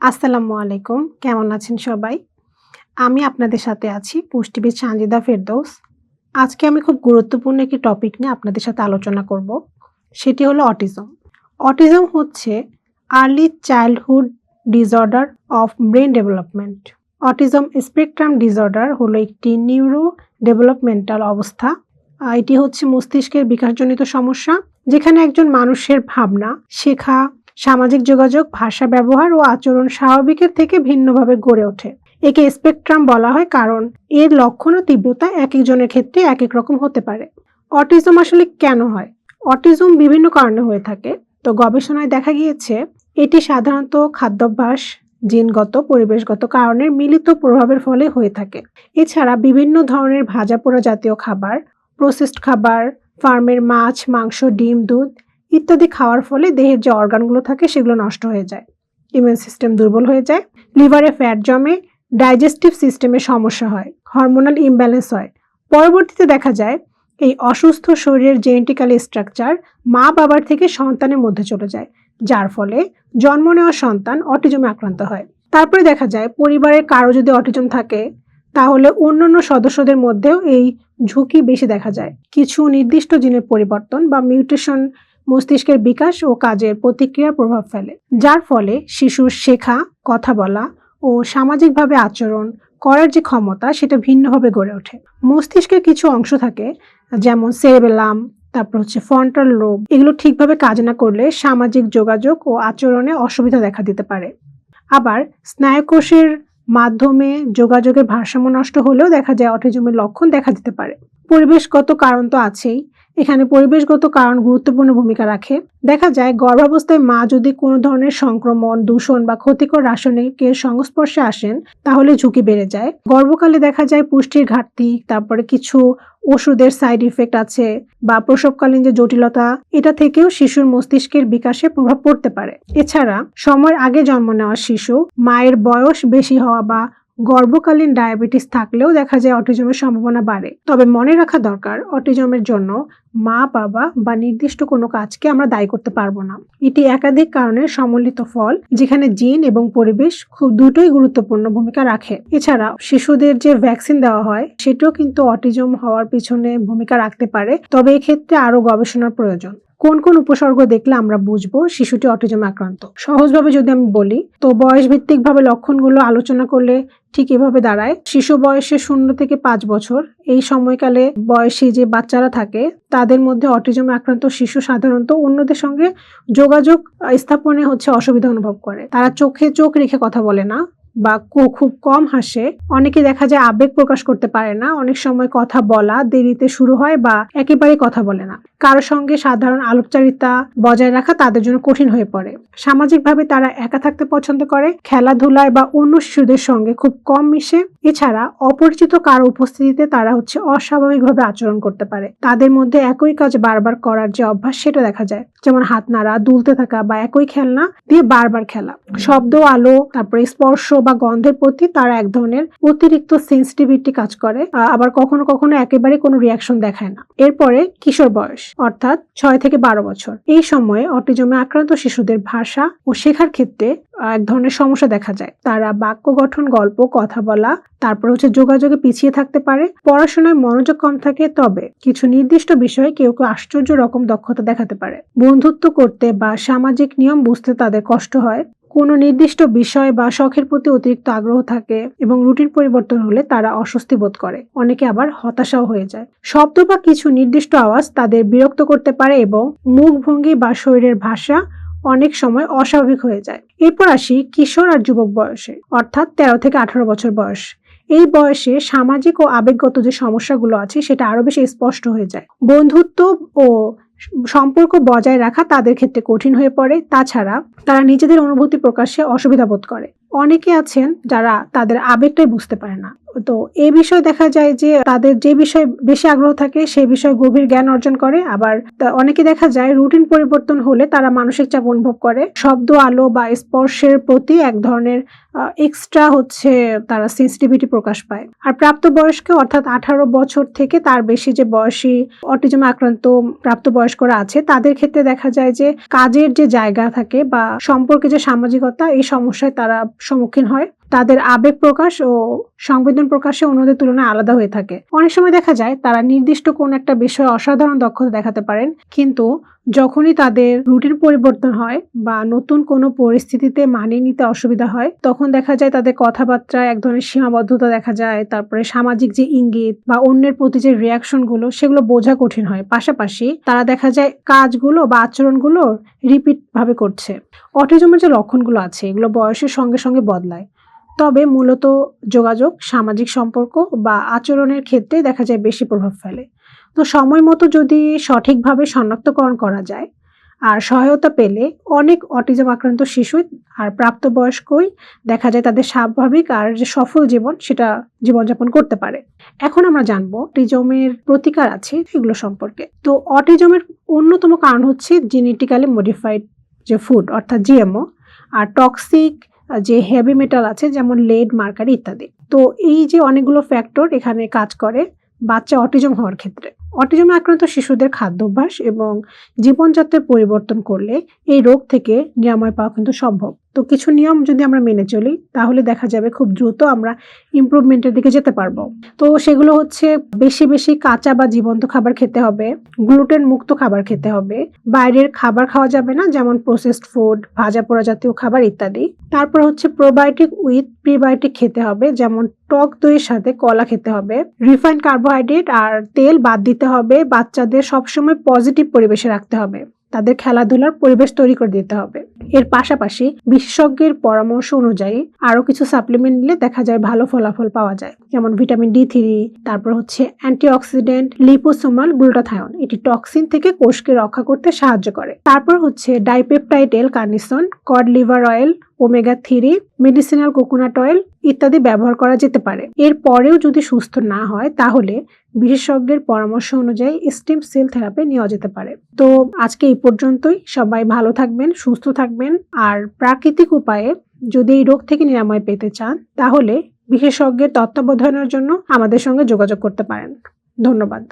আসসালামু আলাইকুম। কেমন আছেন সবাই? আমি আপনাদের সাথে আছি পুষ্টিবিদ সানজিদা ফেরদৌস। আজকে আমি খুব গুরুত্বপূর্ণ একটি টপিক নিয়ে আপনাদের সাথে আলোচনা করব। সেটি হলো অটিজম। অটিজম হচ্ছে early childhood disorder of brain development. Autism spectrum disorder হলো একটি নিউরো ডেভেলপমেন্টাল অবস্থা। এটি হচ্ছে মস্তিষ্কের বিকাশজনিত সমস্যা, যেখানে একজন মানুষের ভাবনা, শেখা, সামাজিক যোগাযোগ, ভাষা ব্যবহার ও আচরণ স্বাভাবিকের থেকে ভিন্নভাবে গড়ে ওঠে। একে স্পেকট্রাম বলা হয় কারণ এর লক্ষণ ও তীব্রতা একেকজনের ক্ষেত্রে একেক রকম হতে পারে। অটিজম আসলে কেন হয়? অটিজম বিভিন্ন কারণে হয়ে থাকে। তো গবেষণায় দেখা গিয়েছে এটি সাধারণত খাদ্যাভ্যাস, জিনগত, পরিবেশগত কারণের মিলিত প্রভাবের ফলে হয়ে থাকে। এছাড়া বিভিন্ন ধরনের ভাজা পোড়া জাতীয় খাবার, প্রসেসড খাবার, ফার্মের মাছ, মাংস, ডিম, দুধ ইত্যাদি খাওয়ার ফলে দেহের যে অর্গানগুলো থাকে সেগুলো নষ্ট হয়ে যায়। ইমিউন সিস্টেম দুর্বল হয়ে যায়, লিভারে ফ্যাট জমে, ডাইজেস্টিভ সিস্টেমে সমস্যা হয়, হরমোনাল ইমব্যালেন্স হয়। পরবর্তীতে দেখা যায় এই অসুস্থ শরীরের জেনেটিক্যালি স্ট্রাকচার মা বাবার থেকে সন্তানের মধ্যে চলে যায়, যার ফলে জন্ম নেওয়া সন্তান অটিজমে আক্রান্ত হয়। তারপরে দেখা যায় পরিবারের কারো যদি অটিজম থাকে তাহলে অন্যান্য সদস্যদের মধ্যেও এই ঝুঁকি বেশি দেখা যায়। কিছু নির্দিষ্ট জিনের পরিবর্তন বা মিউটেশন মস্তিষ্কের বিকাশ ও কাজের প্রতিক্রিয়ার প্রভাব ফেলে, যার ফলে শিশুর শেখা, কথা বলা ও সামাজিকভাবে আচরণ করার যে ক্ষমতা সেটা ভিন্নভাবে গড়ে ওঠে। মস্তিষ্কের কিছু অংশ থাকে, যেমন সেরেবেলাম, তারপর হচ্ছে ফ্রন্টাল লোব, এগুলো ঠিকভাবে কাজ না করলে সামাজিক যোগাযোগ ও আচরণে অসুবিধা দেখা দিতে পারে। আবার স্নায়ুকোষের মাধ্যমে যোগাযোগের ভারসাম্য নষ্ট হলেও দেখা যায় অটিজমের লক্ষণ দেখা দিতে পারে। পরিবেশগত কারণ তো আছেই। এখানে পরিবেশগত কারণ গুরুত্বপূর্ণ ভূমিকা রাখে। দেখা যায় গর্ভাবস্থায় মা যদি কোনো ধরনের সংক্রমণ, দূষণ বা ক্ষতিকর রাসায়নিকের সংস্পর্শে আসেন তাহলে ঝুঁকি বেড়ে যায়। গর্ভকালে দেখা যায় পুষ্টির ঘাটতি, তারপরে কিছু ওষুধের সাইড ইফেক্ট আছে বা প্রসবকালীন যে জটিলতা, এটা থেকেও শিশুর মস্তিষ্কের বিকাশে প্রভাব পড়তে পারে। এছাড়া সময়ের আগে জন্ম নেওয়া শিশু, মায়ের বয়স বেশি হওয়া বা গর্ভকালীন ডায়াবেটিস থাকলেও দেখা যায় অটিজমের সম্ভাবনা বাড়ে। তবে মনে রাখা দরকার, অটিজমের জন্য মা বাবা বা নির্দিষ্ট কোনো কাজকে আমরা দায়ী করতে পারবো না। এটি একাধিক কারণের সম্মিলিত ফল, যেখানে জিন এবং পরিবেশ খুব দুটোই গুরুত্বপূর্ণ ভূমিকা রাখে। এছাড়া শিশুদের যে ভ্যাকসিন দেওয়া হয় সেটাও কিন্তু অটিজম হওয়ার পিছনে ভূমিকা রাখতে পারে, তবে এক্ষেত্রে আরো গবেষণার প্রয়োজন। কোন কোন উপসর্গ দেখলে আমরা বুঝবো শিশুটি অটিজমে আক্রান্ত? সহজভাবে যদি আমি বলি, তো বয়স ভিত্তিক ভাবে লক্ষণগুলো আলোচনা করলে ঠিক এভাবে দাঁড়ায়। শিশু বয়সে 0 থেকে 5 বছর এই সময়কালে বয়সী যে বাচ্চারা থাকে তাদের মধ্যে অটিজমে আক্রান্ত শিশু সাধারণত অন্যদের সঙ্গে যোগাযোগ স্থাপনে অসুবিধা অনুভব করে। তারা চোখে চোখ রেখে কথা বলে না বা খুব কম হাসে। অনেকে দেখা যায় আবেগ প্রকাশ করতে পারে না। অনেক সময় কথা বলা দেরিতে শুরু হয় বা একেবারেই কথা বলে না। কারো সঙ্গে সাধারণ আলাপচারিতা বজায় রাখা তাদের জন্য কঠিন হয়ে পড়ে। সামাজিকভাবে তারা একা থাকতে পছন্দ করে, খেলাধুলায় বা অন্য শিশুদের সঙ্গে খুব কম মিশে। এছাড়া অপরিচিত কারো উপস্থিতিতে তারা অস্বাভাবিকভাবে আচরণ করতে পারে। তাদের মধ্যে একই কাজ বারবার করার যে অভ্যাস সেটা দেখা যায়, যেমন হাত নাড়া, দুলতে থাকা বা একই খেলনা দিয়ে বারবার খেলা। শব্দ, আলো, তারপরে স্পর্শ বা গন্ধের প্রতি তারা এক ধরনের অতিরিক্ত সেন্সিটিভিটি কাজ করে। আবার কখনো কখনো একেবারে কোনো রিয়াকশন দেখায় না। এরপরে কিশোর বয়স, অর্থাৎ 6 থেকে 12 বছর। এই সময়ে অটিজমে আক্রান্ত শিশুদের ভাষা ও শেখার ক্ষেত্রে এক ধরনের সমস্যা দেখা যায়। তারা বাক্য গঠন, গল্প, কথা বলা, তারপর যোগাযোগে পিছিয়ে থাকতে পারে। পড়াশোনায় মনোযোগ কম থাকে, তবে কিছু নির্দিষ্ট বিষয়ে কেউ কেউ আশ্চর্য রকম দক্ষতা দেখাতে পারে। বন্ধুত্ব করতে বা সামাজিক নিয়ম বুঝতে তাদের কষ্ট হয়। কোনো নির্দিষ্ট বিষয় বা শখের প্রতি অতিরিক্ত আগ্রহ থাকে এবং রুটিন পরিবর্তন হলে তারা অস্বস্তি বোধ করে। অনেকে আবার হতাশাও হয়ে যায়। শব্দ বা কিছু নির্দিষ্ট আওয়াজ তাদের বিরক্ত করতে পারে এবং মুখভঙ্গি বা শরীরের ভাষা অনেক সময় অস্বাভাবিক হয়ে যায়। এরপর আসি কিশোর আর যুবক বয়সে, অর্থাৎ 13 থেকে 18 বছর বয়স। এই বয়সে সামাজিক ও আবেগগত যে সমস্যাগুলো আছে সেটা আরো বেশি স্পষ্ট হয়ে যায়। বন্ধুত্ব ও সম্পর্ক বজায় রাখা তাদের ক্ষেত্রে কঠিন হয়ে পড়ে। তাছাড়া তারা নিজেদের অনুভূতি প্রকাশে অসুবিধা বোধ করে। অনেকে আছেন যারা তাদের আবেগটাই বুঝতে পারে না। তো এই বিষয়ে দেখা যায় যে তাদের যে বিষয়ে বেশি আগ্রহ থাকে সেই বিষয়ে গভীর জ্ঞান অর্জন করে। আবার অনেকে দেখা যায় রুটিন পরিবর্তন হলে তারা মানসিক চাপ অনুভব করে। শব্দ, আলো বা স্পর্শের প্রতি এক ধরনের এক্সট্রা তারা সেনসিটিভিটি প্রকাশ পায়। আর প্রাপ্তবয়স্ক অর্থাৎ 18 বছর থেকে তার বেশি যে বয়সী অটিজমে আক্রান্ত প্রাপ্তবয়স্করা আছে তাদের ক্ষেত্রে দেখা যায় যে কাজের যে জায়গা থাকে বা সম্পর্কে যে সামাজিকতা, এই সমস্যায় তারা সম্মুখীন হয়। তাদের আবেগ প্রকাশ ও সংবেদন প্রকাশে অন্যদের তুলনায় আলাদা হয়ে থাকে। অনেক সময় দেখা যায় তারা নির্দিষ্ট কোন একটা বিষয়ে অসাধারণ দক্ষতা দেখাতে পারেন, কিন্তু যখনই তাদের রুটিন পরিবর্তন হয় বা নতুন কোনো পরিস্থিতিতে মানিয়ে নিতে অসুবিধা হয়, তখন দেখা যায় তাদের কথাবার্তায় এক ধরনের সীমাবদ্ধতা দেখা যায়। তারপরে সামাজিক যে ইঙ্গিত বা অন্যের প্রতি যে রিয়াকশন গুলো সেগুলো বোঝা কঠিন হয়। পাশাপাশি তারা দেখা যায় কাজগুলো বা আচরণগুলো রিপিট ভাবে করছে। অটিজমের যে লক্ষণগুলো আছে এগুলো বয়সের সঙ্গে সঙ্গে বদলায়, তবে মূলত যোগাযোগ, সামাজিক সম্পর্ক বা আচরণের ক্ষেত্রে দেখা যায় বেশি প্রভাব ফেলে। তো সময় মতো যদি সঠিকভাবে শনাক্তকরণ করা যায় আর সহায়তা পেলে অনেক অটিজম আক্রান্ত শিশু আর প্রাপ্তবয়স্কই দেখা যায় তাদের স্বাভাবিক আর যে সফল জীবন সেটা জীবনযাপন করতে পারে। এখন আমরা জানবো অটিজমের প্রতিকার আছে এগুলো সম্পর্কে। তো অটিজমের অন্যতম কারণ হচ্ছে জেনেটিক্যালি মডিফাইড যে ফুড অর্থাৎ জিএমও, আর টক্সিক যে হেভি মেটাল আছে যেমন লেড, মার্কারি ইত্যাদি। তো এই যে অনেকগুলো ফ্যাক্টর এখানে কাজ করে বাচ্চা অটিজম হওয়ার ক্ষেত্রে। অটিজমে আক্রান্ত শিশুদের খাদ্যাভ্যাস এবং জীবনযাত্রার পরিবর্তন করলে এই রোগ থেকে নিরাময় পাওয়া কিন্তু সম্ভব। তো কিছু নিয়ম যদি আমরা মেনে চলি তাহলে দেখা যাবে খুব দ্রুত আমরা ইমপ্রুভমেন্টের দিকে যেতে পারবো। তো সেগুলো হচ্ছে বেশি বেশি কাঁচা বা জীবন্ত খাবার খেতে হবে, গ্লুটেন মুক্ত খাবার খেতে হবে, বাইরের খাবার খাওয়া যাবে না যেমন প্রসেসড ফুড, ভাজা পোড়া জাতীয় খাবার ইত্যাদি। তারপর হচ্ছে প্রোবায়োটিক উইথ প্রিবায়োটিক খেতে হবে, যেমন টক দইয়ের সাথে কলা খেতে হবে। রিফাইন্ড কার্বোহাইড্রেট আর তেল বাদ দিতে হবে। বাচ্চাদের সবসময় পজিটিভ পরিবেশে রাখতে হবে, তাদের খেলাধুলার পরিবেশ তৈরি করে দিতে হবে। এর পাশাপাশি বিশেষজ্ঞের পরামর্শ অনুযায়ী আরো কিছু সাপ্লিমেন্ট নিলে দেখা যায় ভালো ফলাফল পাওয়া যায়, যেমন ভিটামিন D3, তারপর হচ্ছে অ্যান্টিঅক্সিডেন্ট লিপোসোমাল গ্লুটাথায়োন, এটি টক্সিন থেকে কোষকে রক্ষা করতে সাহায্য করে। তারপর হচ্ছে dipeptide L carnosine, cod liver oil, omega three, medicinal coconut oil ইত্যাদি ব্যবহার করা যেতে পারে। এর পরেও যদি সুস্থ না হয় তাহলে বিশেষজ্ঞের পরামর্শ অনুযায়ী স্টেম সেল থেরাপি নেওয়া যেতে পারে। তো আজকে এই পর্যন্তই। সবাই ভালো থাকবেন, সুস্থ থাকবেন। আর প্রাকৃতিক উপায়ে যদি এই রোগ থেকে নিরাময় পেতে চান তাহলে বিশেষজ্ঞের তত্ত্বাবধানের জন্য আমাদের সঙ্গে যোগাযোগ করতে পারেন। ধন্যবাদ।